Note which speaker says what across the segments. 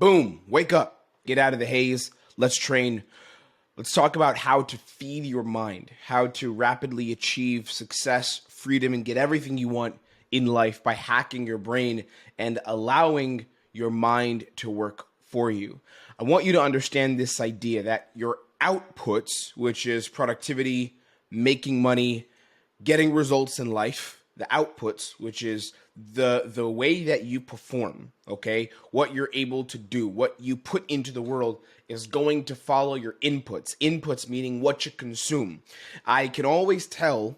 Speaker 1: Boom, wake up, get out of the haze, let's train. Let's talk about how to feed your mind, how to rapidly achieve success, freedom, and get everything you want in life by hacking your brain and allowing your mind to work for you. I want you to understand this idea that your outputs, which is productivity, making money, getting results in life, the outputs, which is the way that you perform, okay? What you're able to do, what you put into the world is going to follow your inputs. Inputs meaning what you consume. I can always tell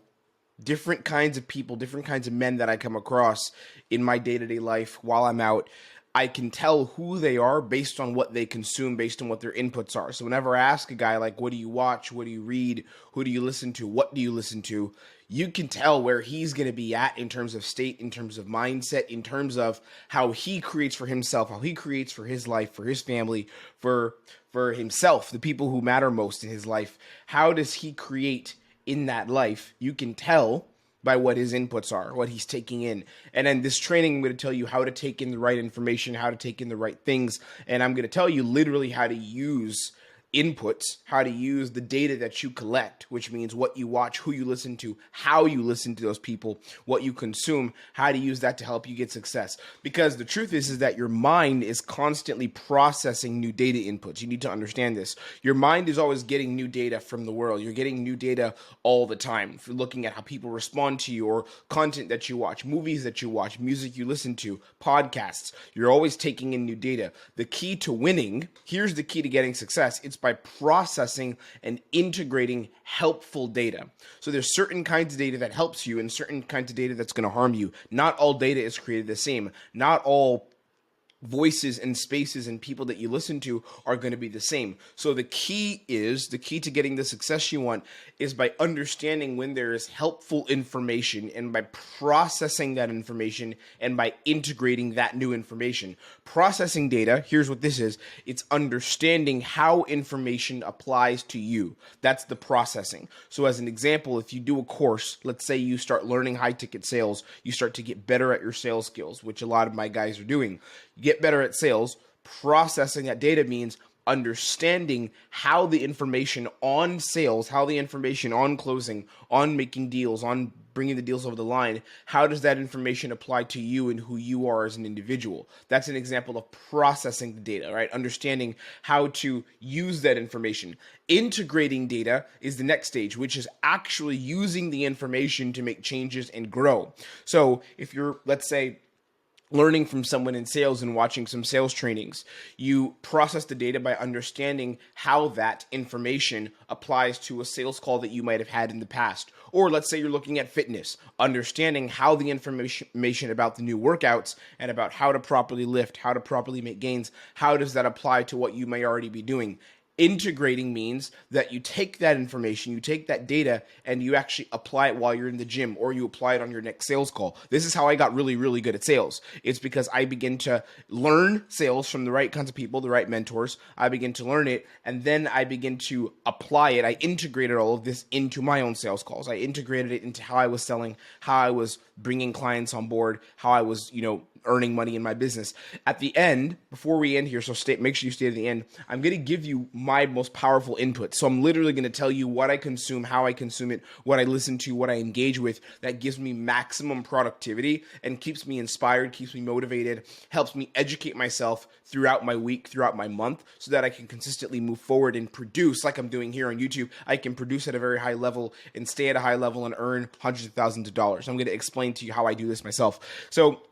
Speaker 1: different kinds of people, different kinds of men that I come across in my day-to-day life while I'm out. I can tell who they are based on what they consume, based on what their inputs are. So whenever I ask a guy, like, what do you watch? What do you read? Who do you listen to? What do you listen to? You can tell where he's going to be at in terms of state, in terms of mindset, in terms of how he creates for himself, how he creates for his life, for his family, for himself, the people who matter most in his life. How does he create in that life? You can tell by what his inputs are, what he's taking in. And then this training, I'm going to tell you how to take in the right information, how to take in the right things. And I'm going to tell you literally how to use inputs, how to use the data that you collect, which means what you watch, who you listen to, how you listen to those people, what you consume, how to use that to help you get success. Because the truth is that your mind is constantly processing new data inputs. You need to understand this. Your mind is always getting new data from the world. You're getting new data all the time. If you're looking at how people respond to you or content that you watch, movies that you watch, music you listen to, podcasts, you're always taking in new data. The key to winning, here's the key to getting success. It's by processing and integrating helpful data. So there's certain kinds of data that helps you and certain kinds of data that's going to harm you. Not all data is created the same. Not all voices and spaces and people that you listen to are going to be the same. So the key to getting the success you want is by understanding when there is helpful information and by processing that information and by integrating that new information. Processing data, here's what this is. It's understanding how information applies to you. That's the processing. So as an example, if you do a course, let's say you start learning high ticket sales, you start to get better at your sales skills, which a lot of my guys are doing. You get better at sales. Processing that data means understanding how the information on sales, how the information on closing, on making deals, on bringing the deals over the line, how does that information apply to you and who you are as an individual? That's an example of processing the data, right? Understanding how to use that information. Integrating data is the next stage, which is actually using the information to make changes and grow. So if you're, let's say, learning from someone in sales and watching some sales trainings, you process the data by understanding how that information applies to a sales call that you might have had in the past. Or let's say you're looking at fitness, understanding how the information about the new workouts and about how to properly lift, how to properly make gains, how does that apply to what you may already be doing? Integrating means that you take that information, you take that data, and you actually apply it while you're in the gym or you apply it on your next sales call. This is how I got really, really good at sales. It's because I begin to learn sales from the right kinds of people, the right mentors. I begin to learn it, and then I begin to apply it. I integrated all of this into my own sales calls. I integrated it into how I was selling, how I was bringing clients on board, how I was, earning money in my business. At the end, before we end here, so make sure you stay to the end, I'm going to give you my most powerful input. So I'm literally going to tell you what I consume, how I consume it, what I listen to, what I engage with, that gives me maximum productivity and keeps me inspired, keeps me motivated, helps me educate myself throughout my week, throughout my month, so that I can consistently move forward and produce like I'm doing here on YouTube. I can produce at a very high level and stay at a high level and earn hundreds of thousands of dollars. I'm going to explain to you how I do this myself. So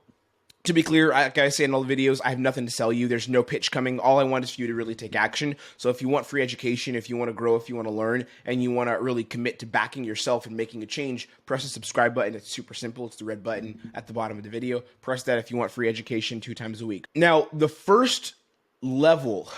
Speaker 1: to be clear, like I say in all the videos, I have nothing to sell you. There's no pitch coming. All I want is for you to really take action. So if you want free education, if you want to grow, if you want to learn, and you want to really commit to backing yourself and making a change, press the subscribe button. It's super simple. It's the red button at the bottom of the video. Press that if you want free education 2 times a week. Now, the first level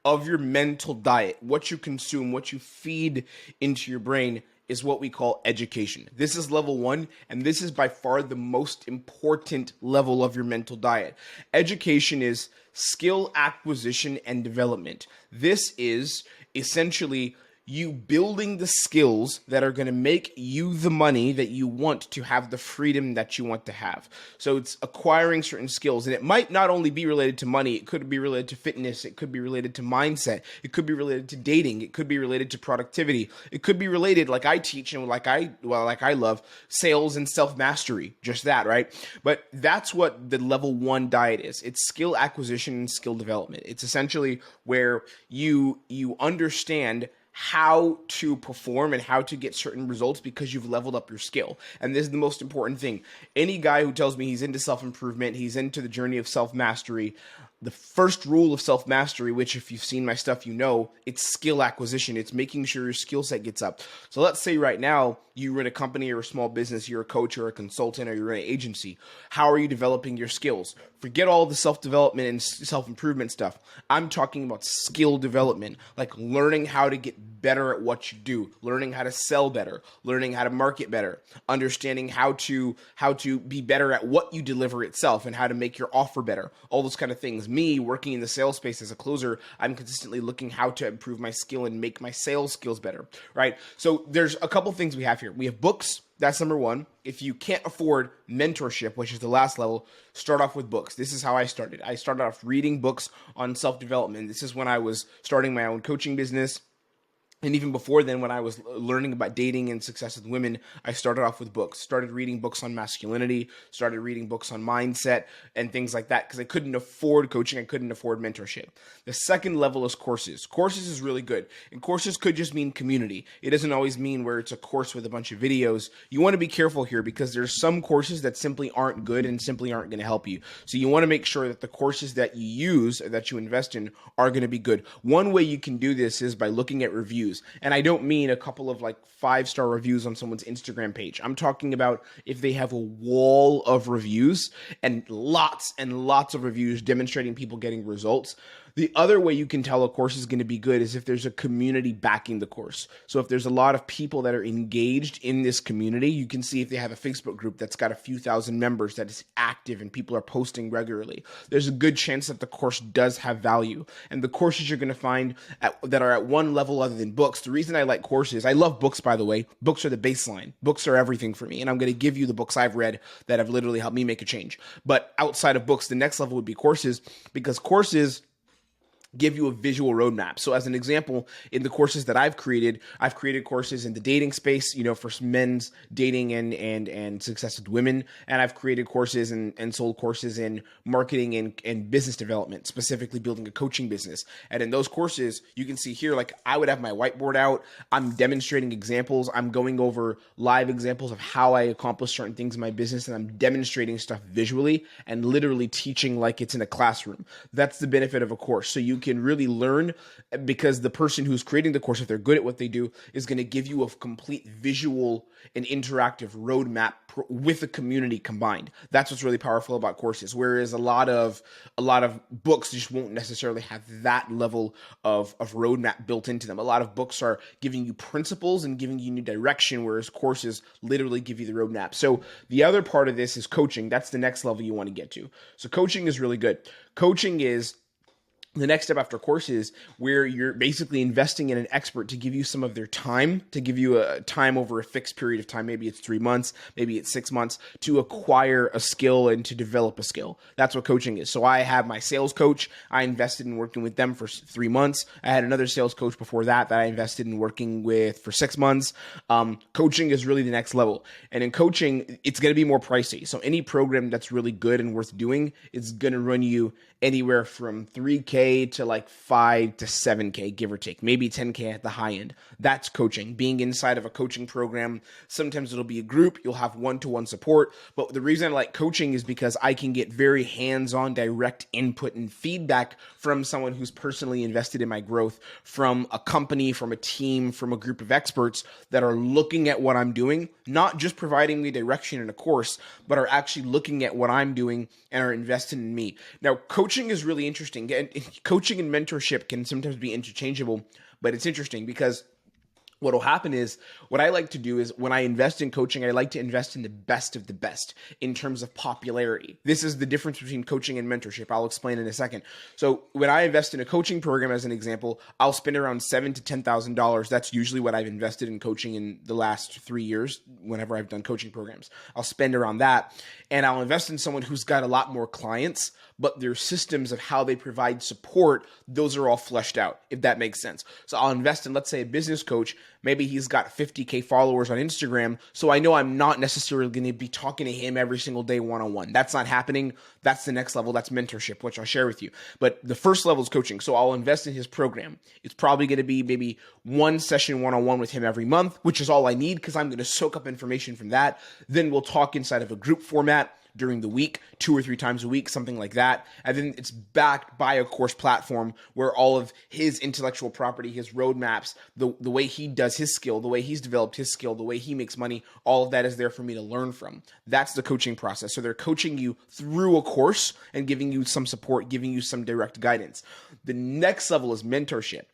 Speaker 1: of your mental diet, what you consume, what you feed into your brain, is what we call education. This is level 1, and this is by far the most important level of your mental diet. Education is skill acquisition and development. This is essentially you building the skills that are going to make you the money that you want to have the freedom that you want to have. So it's acquiring certain skills, and it might not only be related to money. It could be related to fitness. It could be related to mindset. It could be related to dating. It could be related to productivity. It could be related, like I teach and like I love, sales and self-mastery, just that, right? But that's what the level 1 diet is. It's skill acquisition and skill development. It's essentially where you understand how to perform and how to get certain results because you've leveled up your skill. And this is the most important thing. Any guy who tells me he's into self-improvement, he's into the journey of self-mastery, the first rule of self-mastery, which if you've seen my stuff, you know, it's skill acquisition. It's making sure your skill set gets up. So let's say right now you run a company or a small business, you're a coach or a consultant or you're an agency. How are you developing your skills? Forget all the self-development and self-improvement stuff. I'm talking about skill development, like learning how to get better at what you do, learning how to sell better, learning how to market better, understanding how to be better at what you deliver itself and how to make your offer better, all those kind of things. Me working in the sales space as a closer, I'm consistently looking how to improve my skill and make my sales skills better, right? So there's a couple things we have here. We have books. That's number 1. If you can't afford mentorship, which is the last level, start off with books. This is how I started. I started off reading books on self-development. This is when I was starting my own coaching business. And even before then, when I was learning about dating and success with women, I started off with books, started reading books on masculinity, started reading books on mindset and things like that because I couldn't afford coaching. I couldn't afford mentorship. The second level is courses. Courses is really good. And courses could just mean community. It doesn't always mean where it's a course with a bunch of videos. You want to be careful here because there's some courses that simply aren't good and simply aren't going to help you. So you want to make sure that the courses that you use or that you invest in are going to be good. One way you can do this is by looking at reviews. And I don't mean a couple of like 5-star reviews on someone's Instagram page. I'm talking about if they have a wall of reviews and lots of reviews demonstrating people getting results. The other way you can tell a course is going to be good is if there's a community backing the course. So if there's a lot of people that are engaged in this community, you can see if they have a Facebook group that's got a few thousand members that is active and people are posting regularly. There's a good chance that the course does have value. And the courses you're going to find that are at one level other than books, the reason I like courses, I love books, by the way. Books are the baseline. Books are everything for me. And I'm going to give you the books I've read that have literally helped me make a change. But outside of books, the next level would be courses, because courses give you a visual roadmap. So as an example, in the courses that I've created courses in the dating space, for men's dating and success with women. And I've created courses and sold courses in marketing and business development, specifically building a coaching business. And in those courses, you can see here, like I would have my whiteboard out. I'm demonstrating examples. I'm going over live examples of how I accomplish certain things in my business. And I'm demonstrating stuff visually and literally teaching like it's in a classroom. That's the benefit of a course. So you can really learn, because the person who's creating the course, if they're good at what they do, is going to give you a complete visual and interactive roadmap with the community combined. That's what's really powerful about courses. Whereas a lot of books just won't necessarily have that level of roadmap built into them. A lot of books are giving you principles and giving you new direction, whereas courses literally give you the roadmap. So the other part of this is coaching. That's the next level you want to get to. So coaching is really good. Coaching is the next step after courses, where you're basically investing in an expert to give you some of their time, to give you a time over a fixed period of time. Maybe it's 3 months, maybe it's 6 months, to acquire a skill and to develop a skill. That's what coaching is. So I have my sales coach. I invested in working with them for 3 months. I had another sales coach before that I invested in working with for 6 months. Coaching is really the next level. And in coaching, it's going to be more pricey. So any program that's really good and worth doing is going to run you anywhere from $3K to like $5 to $7K, give or take, maybe $10K at the high end. That's coaching. Being inside of a coaching program, sometimes it'll be a group, you'll have one-to-one support. But the reason I like coaching is because I can get very hands-on direct input and feedback from someone who's personally invested in my growth, from a company, from a team, from a group of experts that are looking at what I'm doing, not just providing me direction in a course, but are actually looking at what I'm doing and are invested in me. Now, coaching is really interesting. And coaching and mentorship can sometimes be interchangeable, but it's interesting because what will happen is, what I like to do is, when I invest in coaching, I like to invest in the best of the best in terms of popularity. This is the difference between coaching and mentorship. I'll explain in a second. So when I invest in a coaching program, as an example, I'll spend around $7,000 to $10,000. That's usually what I've invested in coaching in the last 3 years. Whenever I've done coaching programs, I'll spend around that, and I'll invest in someone who's got a lot more clients, but their systems of how they provide support, those are all fleshed out, if that makes sense. So I'll invest in, let's say, a business coach. Maybe he's got 50K followers on Instagram, so I know I'm not necessarily going to be talking to him every single day one-on-one. That's not happening. That's the next level. That's mentorship, which I'll share with you. But the first level is coaching. So I'll invest in his program. It's probably going to be maybe one session one-on-one with him every month, which is all I need, because I'm going to soak up information from that. Then we'll talk inside of a group format during the week, 2 or 3 times a week, something like that. And then it's backed by a course platform where all of his intellectual property, his roadmaps, the way he does his skill, the way he's developed his skill, the way he makes money, all of that is there for me to learn from. That's the coaching process. So they're coaching you through a course and giving you some support, giving you some direct guidance. The next level is mentorship.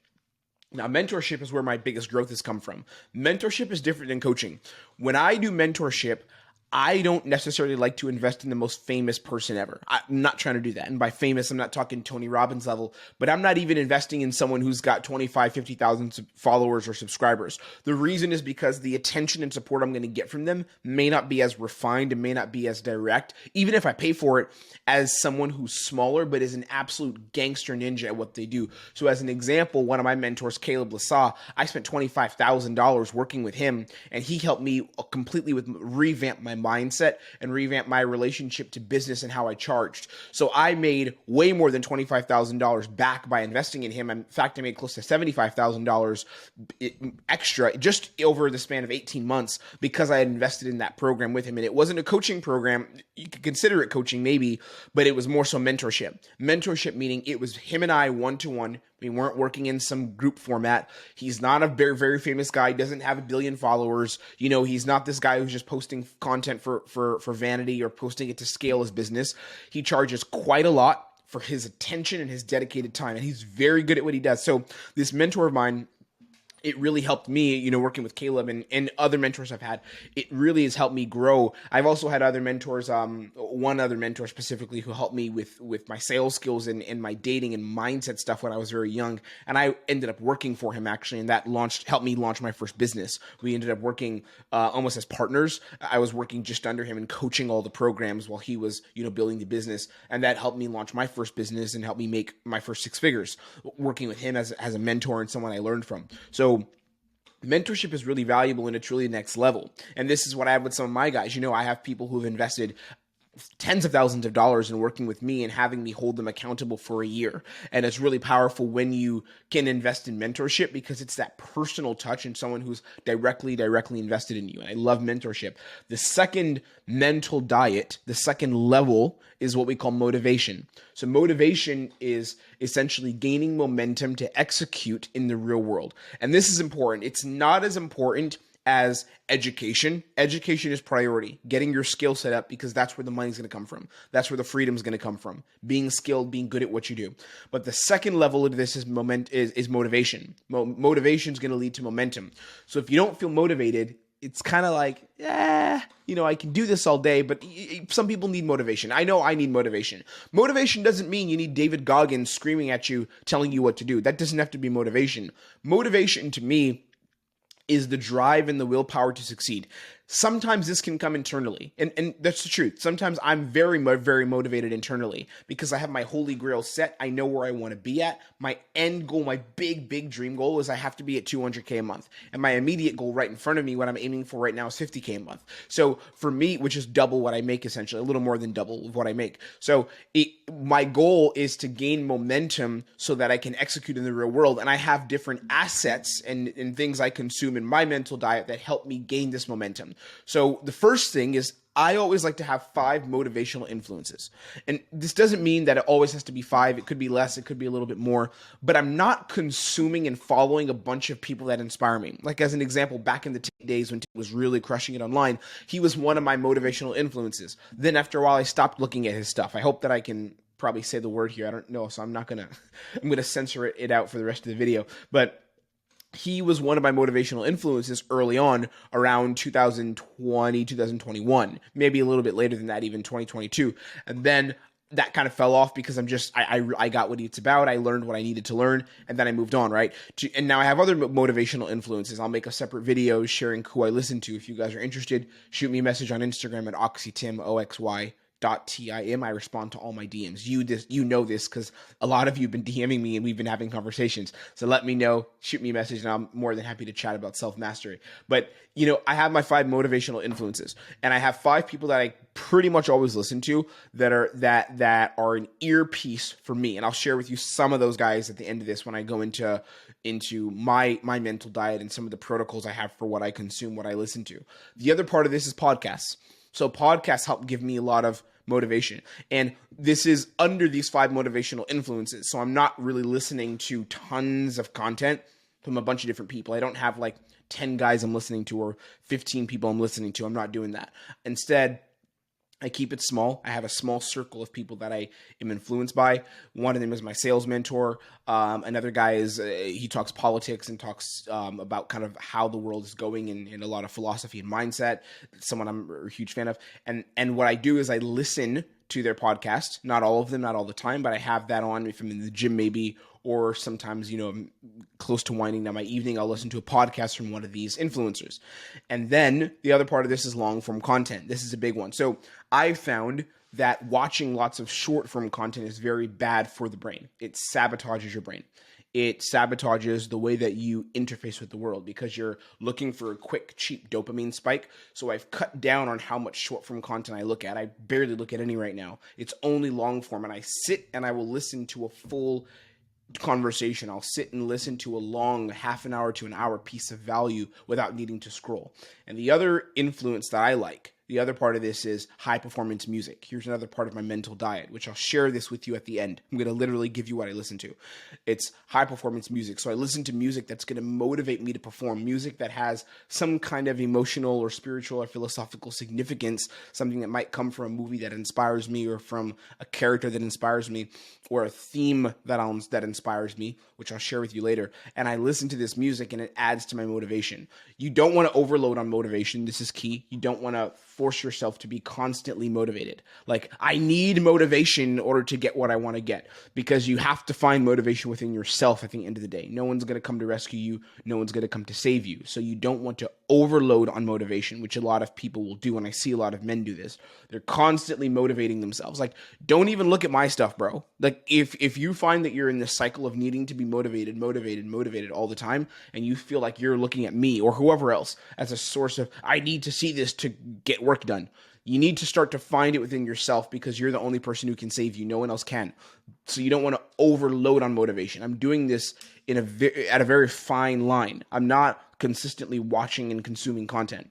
Speaker 1: Now, mentorship is where my biggest growth has come from. Mentorship is different than coaching. When I do mentorship, I don't necessarily like to invest in the most famous person ever. I'm not trying to do that. And by famous, I'm not talking Tony Robbins level, but I'm not even investing in someone who's got 25, 50,000 followers or subscribers. The reason is because the attention and support I'm going to get from them may not be as refined and may not be as direct, even if I pay for it, as someone who's smaller, but is an absolute gangster ninja at what they do. So as an example, one of my mentors, Caleb Lasaw, I spent $25,000 working with him, and he helped me completely revamp my mindset and revamp my relationship to business and how I charged. So I made way more than $25,000 back by investing in him. In fact, I made close to $75,000 extra just over the span of 18 months because I had invested in that program with him. And it wasn't a coaching program. You could consider it coaching maybe, but it was more so mentorship. Mentorship meaning it was him and I one-to-one. We weren't working in some group format. He's not a very, very famous guy. He doesn't have 1 billion followers. You know, he's not this guy who's just posting content for vanity or posting it to scale his business. He charges quite a lot for his attention and his dedicated time, and he's very good at what he does. So this mentor of mine, it really helped me, you know, working with Caleb and other mentors I've had. It really has helped me grow. I've also had other mentors, one other mentor specifically who helped me with my sales skills and my dating and mindset stuff when I was very young. And I ended up working for him actually, and that helped me launch my first business. We ended up working almost as partners. I was working just under him and coaching all the programs while he was, you know, building the business. And that helped me launch my first business and helped me make my first 6 figures working with him as a mentor and someone I learned from. So mentorship is really valuable, and it's really next level. And this is what I have with some of my guys. You know, I have people who've invested tens of thousands of dollars in working with me and having me hold them accountable for a year. And it's really powerful when you can invest in mentorship because it's that personal touch and someone who's directly invested in you. And I love mentorship. The second mental diet, the second level, is what we call motivation. So motivation is essentially gaining momentum to execute in the real world. And this is important. It's not as important as education. Education is priority. Getting your skill set up because that's where the money's going to come from. That's where the freedom is going to come from. Being skilled, being good at what you do. But the second level of this is motivation. Motivation is going to lead to momentum. So if you don't feel motivated, it's kind of like, you know, I can do this all day, but some people need motivation. I know I need motivation. Motivation doesn't mean you need David Goggins screaming at you, telling you what to do. That doesn't have to be motivation. Motivation to me is the drive and the willpower to succeed. Sometimes this can come internally, and that's the truth. Sometimes I'm very, very motivated internally because I have my holy grail set. I know where I want to be at. My end goal, my big dream goal is I have to be at 200K a month. And my immediate goal right in front of me, what I'm aiming for right now is 50K a month. So for me, which is double what I make essentially, a little more than double of what I make. So my goal is to gain momentum so that I can execute in the real world. And I have different assets and things I consume in my mental diet that help me gain this momentum. So the first thing is I always like to have 5 motivational influences. And this doesn't mean that it always has to be 5. It could be less. It could be a little bit more. But I'm not consuming and following a bunch of people that inspire me. Like as an example, back in the days when Tim was really crushing it online, he was one of my motivational influences. Then after a while, I stopped looking at his stuff. I hope that I can probably say the word here. I don't know. So I'm going to censor it out for the rest of the video. But he was one of my motivational influences early on around 2020, 2021, maybe a little bit later than that, even 2022. And then that kind of fell off because I got what it's about. I learned what I needed to learn, and then I moved on, right? And now I have other motivational influences. I'll make a separate video sharing who I listen to. If you guys are interested, shoot me a message on Instagram at oxytim, OXY.TIM. I respond to all my DMs. You know this because a lot of you have been DMing me and we've been having conversations. So let me know, shoot me a message, and I'm more than happy to chat about self-mastery. But, I have my 5 motivational influences, and I have 5 people that I pretty much always listen to that are an earpiece for me. And I'll share with you some of those guys at the end of this when I go into my mental diet and some of the protocols I have for what I consume, what I listen to. The other part of this is podcasts. So podcasts help give me a lot of motivation. And this is under these 5 motivational influences. So I'm not really listening to tons of content from a bunch of different people. I don't have like 10 guys I'm listening to or 15 people I'm listening to. I'm not doing that. Instead, I keep it small. I have a small circle of people that I am influenced by. One of them is my sales mentor. Another guy is, he talks politics and talks about kind of how the world is going and a lot of philosophy and mindset. Someone I'm a huge fan of. And what I do is I listen to their podcast. Not all of them, not all the time, but I have that on if I'm in the gym maybe, or sometimes, I'm close to winding down my evening, I'll listen to a podcast from one of these influencers. And then the other part of this is long form content. This is a big one. So I found that watching lots of short form content is very bad for the brain. It sabotages your brain. It sabotages the way that you interface with the world because you're looking for a quick, cheap dopamine spike. So I've cut down on how much short form content I look at. I barely look at any right now. It's only long form, and I sit and I will listen to a full conversation. I'll sit and listen to a long half an hour to an hour piece of value without needing to scroll. And the other influence that I like, the other part of this is high performance music. Here's another part of my mental diet, which I'll share this with you at the end. I'm going to literally give you what I listen to. It's high performance music. So I listen to music that's going to motivate me to perform, music that has some kind of emotional or spiritual or philosophical significance, something that might come from a movie that inspires me or from a character that inspires me or a theme that inspires me, which I'll share with you later. And I listen to this music and it adds to my motivation. You don't want to overload on motivation. This is key. You don't want to force yourself to be constantly motivated. Like, I need motivation in order to get what I want to get, because you have to find motivation within yourself at the end of the day. No one's going to come to rescue you. No one's going to come to save you. So you don't want to overload on motivation, which a lot of people will do. And I see a lot of men do this. They're constantly motivating themselves. Like, don't even look at my stuff, bro. Like, if you find that you're in this cycle of needing to be motivated all the time, and you feel like you're looking at me or whoever else as a source of, I need to see this to get work done, you need to start to find it within yourself, because you're the only person who can save you. No one else can. So you don't want to overload on motivation. I'm doing this at a very fine line. I'm not consistently watching and consuming content.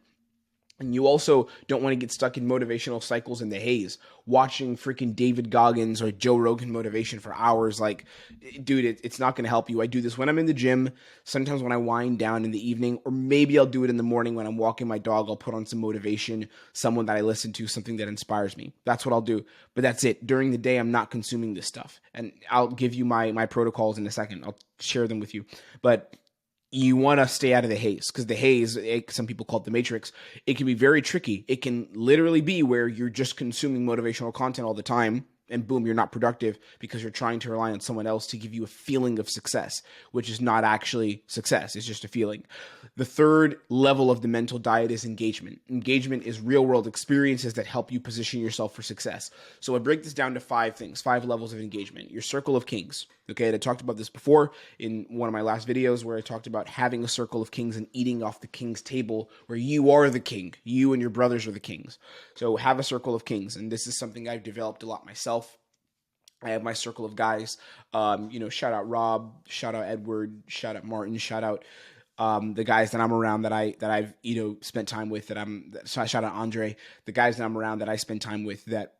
Speaker 1: And you also don't want to get stuck in motivational cycles in the haze, watching freaking David Goggins or Joe Rogan motivation for hours. Like, dude, it's not going to help you. I do this when I'm in the gym, sometimes when I wind down in the evening, or maybe I'll do it in the morning when I'm walking my dog. I'll put on some motivation, someone that I listen to, something that inspires me. That's what I'll do. But that's it. During the day, I'm not consuming this stuff. And I'll give you my protocols in a second. I'll share them with you. But you want to stay out of the haze, because the haze, some people call it the matrix, it can be very tricky. It can literally be where you're just consuming motivational content all the time, and boom, you're not productive because you're trying to rely on someone else to give you a feeling of success, which is not actually success. It's just a feeling. The third level of the mental diet is engagement. Engagement is real world experiences that help you position yourself for success. So I break this down to 5 things, 5 levels of engagement. Your circle of kings. Okay, and I talked about this before in one of my last videos, where I talked about having a circle of kings and eating off the king's table, where you are the king. You and your brothers are the kings. So have a circle of kings, and this is something I've developed a lot myself. I have my circle of guys. Shout out Rob, shout out Edward, shout out Martin, shout out the guys that I'm around that I've spent time with. Shout out Andre, the guys that I'm around that I spend time with, that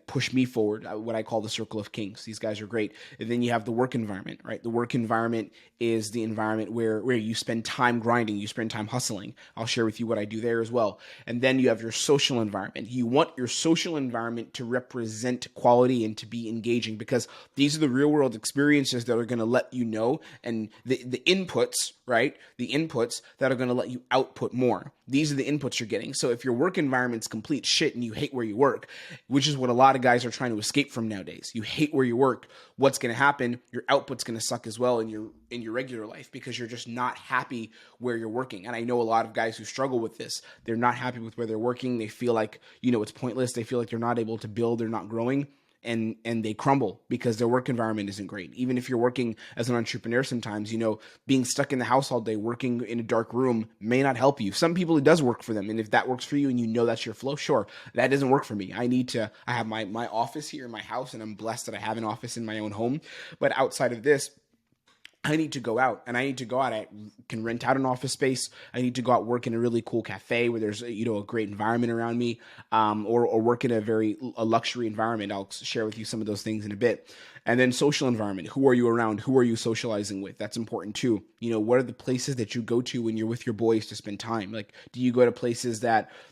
Speaker 1: push me forward, what I call the circle of kings. These guys are great. And then you have the work environment, right? The work environment is the environment where you spend time grinding, you spend time hustling. I'll share with you what I do there as well. And then you have your social environment. You want your social environment to represent quality and to be engaging, because these are the real world experiences that are going to let you know, and the inputs, right? The inputs that are going to let you output more. These are the inputs you're getting. So if your work environment's complete shit and you hate where you work, which is what a lot of guys are trying to escape from nowadays, you hate where you work, what's going to happen? Your output's going to suck as well in your regular life, because you're just not happy where you're working. And I know a lot of guys who struggle with this. They're not happy with where they're working. They feel like, it's pointless. They feel like they're not able to build. They're not growing. And they crumble because their work environment isn't great. Even if you're working as an entrepreneur, sometimes, being stuck in the house all day, working in a dark room may not help you. Some people, it does work for them. And if that works for you and that's your flow, sure. That doesn't work for me. I have my office here in my house, and I'm blessed that I have an office in my own home. But outside of this, I need to go out, and I need to go out. I can rent out an office space. I need to go out, work in a really cool cafe where there's, a great environment around me, or work in a luxury environment. I'll share with you some of those things in a bit. And then social environment. Who are you around? Who are you socializing with? That's important too. What are the places that you go to when you're with your boys to spend time? Like, do you go to places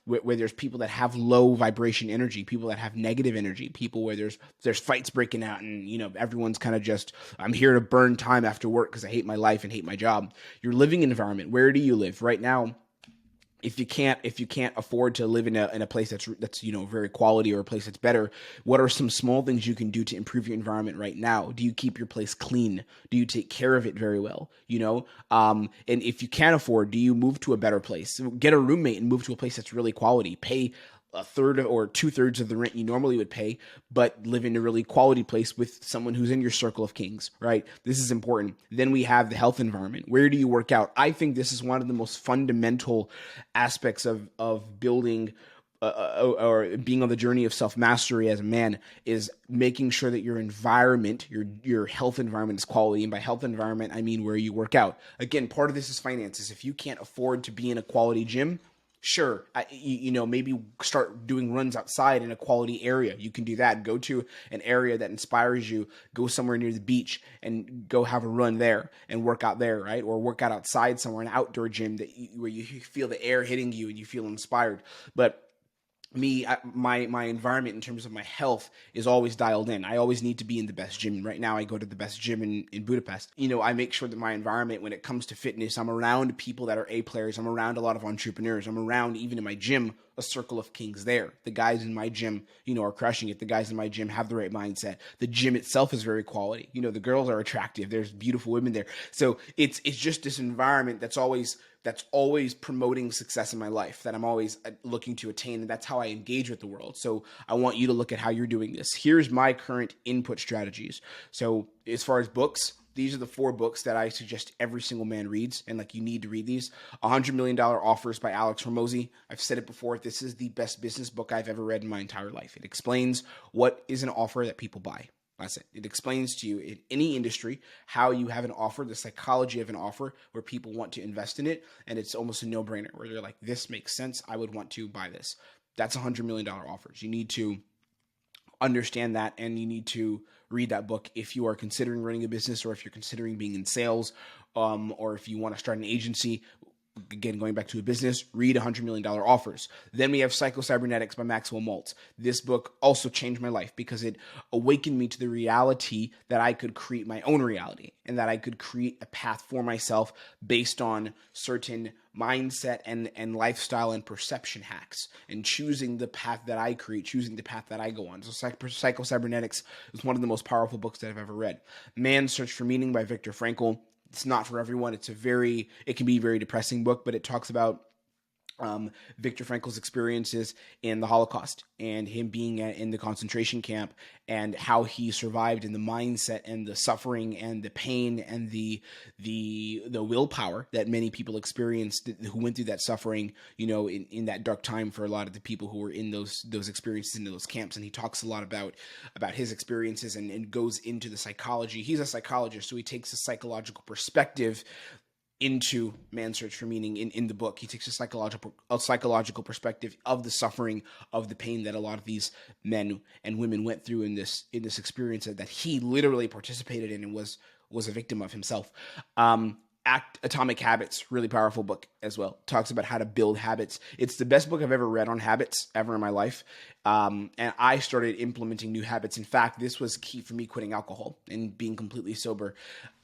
Speaker 1: where there's people that have low vibration energy, people that have negative energy, people where there's fights breaking out, and everyone's kind of just, I'm here to burn time after work because I hate my life and hate my job. Your living environment. Where do you live right now? If you can't afford to live in a place that's very quality, or a place that's better, what are some small things you can do to improve your environment right now? Do you keep your place clean? Do you take care of it very well? And if you can't afford, do you move to a better place? Get a roommate and move to a place that's really quality. Pay a third or 2/3 of the rent you normally would pay, but live in a really quality place with someone who's in your circle of kings, right? This is important. Then we have the health environment. Where do you work out? I think this is one of the most fundamental aspects of building or being on the journey of self-mastery as a man, is making sure that your environment, your health environment is quality. And by health environment, I mean where you work out. Again, part of this is finances. If you can't afford to be in a quality gym, sure, maybe start doing runs outside in a quality area. You can do that. Go to an area that inspires you. Go somewhere near the beach and go have a run there and work out there, right? Or work out outside somewhere, an outdoor gym where you feel the air hitting you and you feel inspired. But my environment in terms of my health is always dialed in. I always need to be in the best gym. Right now, I go to the best gym in Budapest. I make sure that my environment, when it comes to fitness, I'm around people that are A players. I'm around a lot of entrepreneurs. I'm around, even in my gym, a circle of kings there. The guys in my gym, are crushing it. The guys in my gym have the right mindset. The gym itself is very quality. The girls are attractive. There's beautiful women there. So it's just this environment that's always promoting success in my life, that I'm always looking to attain. And that's how I engage with the world. So I want you to look at how you're doing this. Here's my current input strategies. So as far as books, these are the 4 books that I suggest every single man reads. And you need to read these. $100 Million Offers by Alex Hormozi. I've said it before. This is the best business book I've ever read in my entire life. It explains what is an offer that people buy. That's it. It explains to you in any industry how you have an offer, the psychology of an offer where people want to invest in it. And it's almost a no-brainer where they're like, this makes sense. I would want to buy this. That's $100 million offers. You need to understand that, and you need to read that book if you are considering running a business, or if you're considering being in sales, or if you want to start an agency. Again, going back to a business, read $100 Million Offers. Then we have Psycho-Cybernetics by Maxwell Maltz. This book also changed my life because it awakened me to the reality that I could create my own reality, and that I could create a path for myself based on certain mindset and lifestyle and perception hacks, and choosing the path that I create, choosing the path that I go on. So Psycho-Cybernetics is one of the most powerful books that I've ever read. Man's Search for Meaning by Viktor Frankl. It's not for everyone. It can be a very depressing book, but it talks about Viktor Frankl's experiences in the Holocaust, and him being in the concentration camp, and how he survived, in the mindset and the suffering and the pain and the willpower that many people experienced who went through that suffering, in that dark time for a lot of the people who were in those experiences, in those camps. And he talks a lot about his experiences and goes into the psychology. He's a psychologist, so he takes a psychological perspective into Man's Search for Meaning in the book. He takes a psychological perspective of the suffering, of the pain that a lot of these men and women went through in this experience that he literally participated in and was a victim of himself. Atomic Habits, really powerful book as well. Talks about how to build habits. It's the best book I've ever read on habits ever in my life. And I started implementing new habits. In fact, this was key for me quitting alcohol and being completely sober.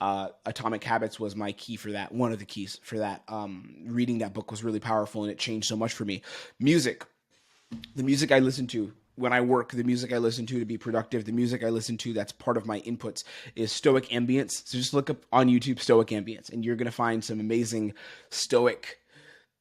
Speaker 1: Atomic Habits was my key for that. One of the keys for that. Reading that book was really powerful and it changed so much for me. Music. The music I listen to when I work, the music I listen to be productive, the music I listen to that's part of my inputs is Stoic Ambience. So just look up on YouTube Stoic Ambience and you're going to find some amazing Stoic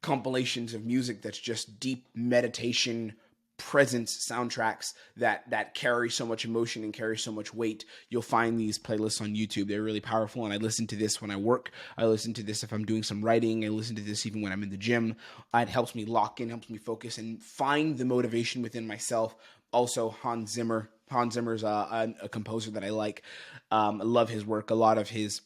Speaker 1: compilations of music that's just deep meditation, presence soundtracks that carry so much emotion and carry so much weight. You'll find these playlists on YouTube. They're really powerful, and I listen to this when I work. I listen to this if I'm doing some writing. I listen to this even when I'm in the gym. It helps me lock in, helps me focus, and find the motivation within myself. Also, Hans Zimmer. Hans Zimmer's a composer that I like. I love his work. A lot of his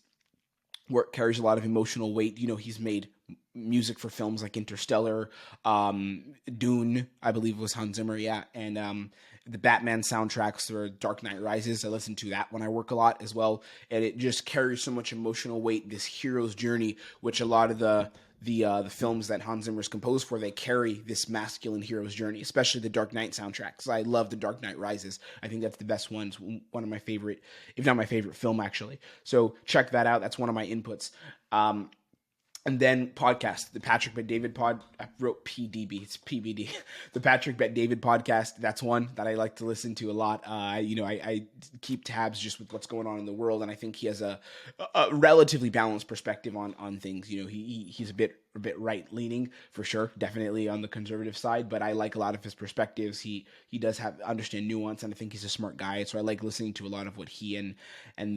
Speaker 1: work carries a lot of emotional weight. You know, he's made music for films like Interstellar, Dune, I believe was Hans Zimmer, yeah, and the Batman soundtracks or Dark Knight Rises. I listen to that when I work a lot as well, and it just carries so much emotional weight. This hero's journey, which a lot of the films that Hans Zimmer's composed for, they carry this masculine hero's journey, especially the Dark Knight soundtracks. I love the Dark Knight Rises. I think that's the best one. It's one of my favorite, if not my favorite film, actually. So check that out. That's one of my inputs. And then podcast, the Patrick Bet David pod. I wrote PDB, it's PBD. The Patrick Bet David podcast. That's one that I like to listen to a lot. I keep tabs just with what's going on in the world, and I think he has a relatively balanced perspective on things. You know, he's a bit right leaning for sure, definitely on the conservative side, but I like a lot of his perspectives. He does understand nuance, and I think he's a smart guy. So I like listening to a lot of what he and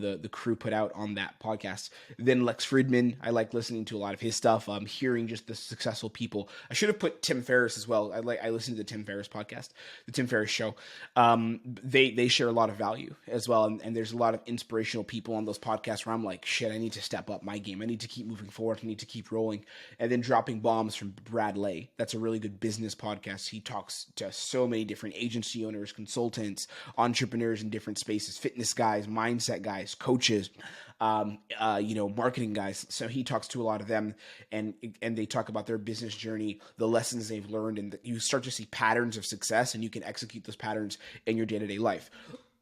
Speaker 1: the crew put out on that podcast. Then Lex Friedman, I like listening to a lot of his stuff. Hearing just the successful people. I should have put Tim Ferriss as well. I listen to the Tim Ferriss podcast, the Tim Ferriss show. They share a lot of value as well, and there's a lot of inspirational people on those podcasts where I'm like, shit, I need to step up my game. I need to keep moving forward. I need to keep rolling. And then Dropping Bombs from Brad Lay. That's a really good business podcast. He talks to so many different agency owners, consultants, entrepreneurs in different spaces, fitness guys, mindset guys, coaches, marketing guys. So he talks to a lot of them, and they talk about their business journey, the lessons they've learned, and you start to see patterns of success, and you can execute those patterns in your day-to-day life.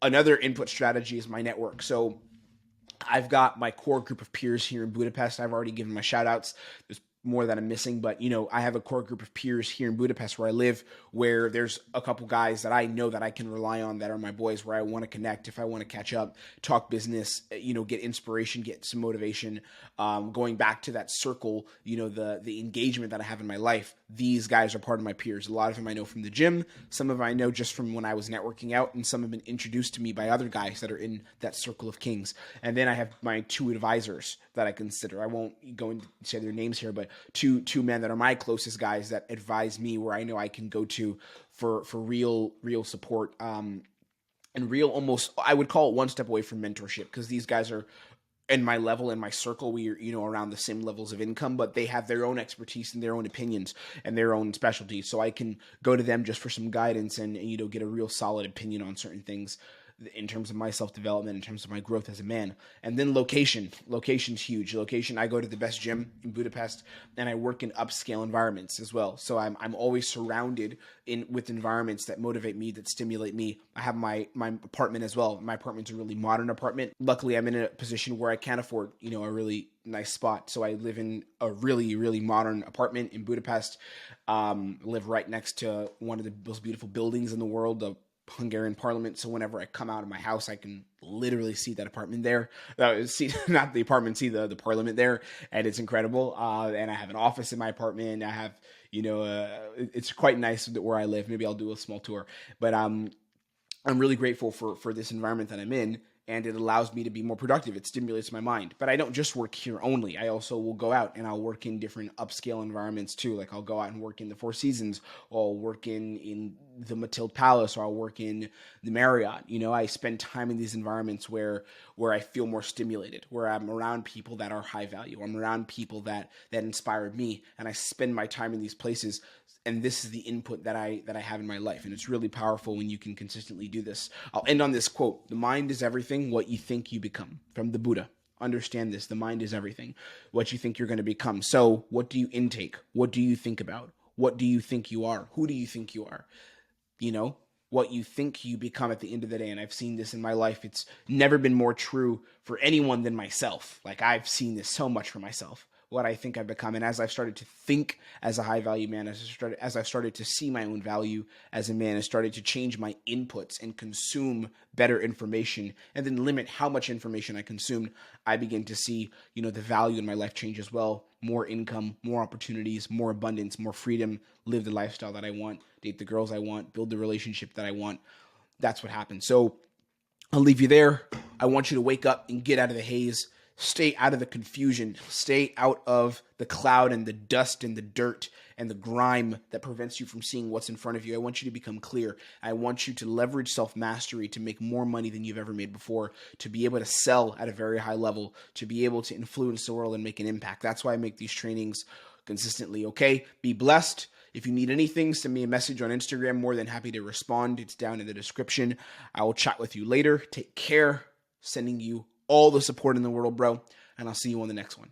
Speaker 1: Another input strategy is my network. So I've got my core group of peers here in Budapest. I've already given my shout outs. There's more that I'm missing, but I have a core group of peers here in Budapest where I live, where there's a couple guys that I know that I can rely on that are my boys, where I want to connect if I want to catch up, talk business, get inspiration, get some motivation. Going back to that circle, the engagement that I have in my life, these guys are part of my peers. A lot of them I know from the gym, some of them I know just from when I was networking out, and some have been introduced to me by other guys that are in that circle of kings. And then I have my two advisors that I consider. I won't go into say their names here, but two men that are my closest guys that advise me, where I know I can go to for real support, and real, almost, I would call it one step away from mentorship, because these guys are in my level, in my circle. We're around the same levels of income, but they have their own expertise and their own opinions and their own specialties. So I can go to them just for some guidance and get a real solid opinion on certain things in terms of my self-development, in terms of my growth as a man. And then location's huge. I go to the best gym in Budapest, and I work in upscale environments as well. So I'm always surrounded with environments that motivate me, that stimulate me. I have my apartment as well. My apartment's a really modern apartment. Luckily, I'm in a position where I can afford, a really nice spot. So I live in a really, really modern apartment in Budapest. Live right next to one of the most beautiful buildings in the world, the Hungarian parliament. So whenever I come out of my house, I can literally see that apartment there. See, not the apartment, see the parliament there, and it's incredible. And I have an office in my apartment. I have, it's quite nice where I live. Maybe I'll do a small tour, but I'm really grateful for this environment that I'm in. And it allows me to be more productive. It stimulates my mind. But I don't just work here only. I also will go out and I'll work in different upscale environments too. Like I'll go out and work in the Four Seasons, or I'll work in the Matilde Palace, or I'll work in the Marriott. I spend time in these environments where I feel more stimulated, where I'm around people that are high value. I'm around people that inspire me, and I spend my time in these places. And this is the input that I have in my life, and it's really powerful when you can consistently do this. I'll end on this quote: "The mind is everything. What you think, you become." From the Buddha. Understand this: the mind is everything. What you think you're going to become. So, what do you intake? What do you think about? What do you think you are? Who do you think you are? What you think you become at the end of the day. And I've seen this in my life. It's never been more true for anyone than myself. Like, I've seen this so much for myself, what I think I've become. And as I've started to think as a high value man, as I've started to see my own value as a man, I started to change my inputs and consume better information, and then limit how much information I consumed, I begin to see, the value in my life change as well. More income, more opportunities, more abundance, more freedom, live the lifestyle that I want, date the girls I want, build the relationship that I want. That's what happens. So I'll leave you there. I want you to wake up and get out of the haze. Stay out of the confusion. Stay out of the cloud and the dust and the dirt and the grime that prevents you from seeing what's in front of you. I want you to become clear. I want you to leverage self-mastery to make more money than you've ever made before, to be able to sell at a very high level, to be able to influence the world and make an impact. That's why I make these trainings consistently, okay? Be blessed. If you need anything, send me a message on Instagram. More than happy to respond. It's down in the description. I will chat with you later. Take care. Sending you all the support in the world, bro. And I'll see you on the next one.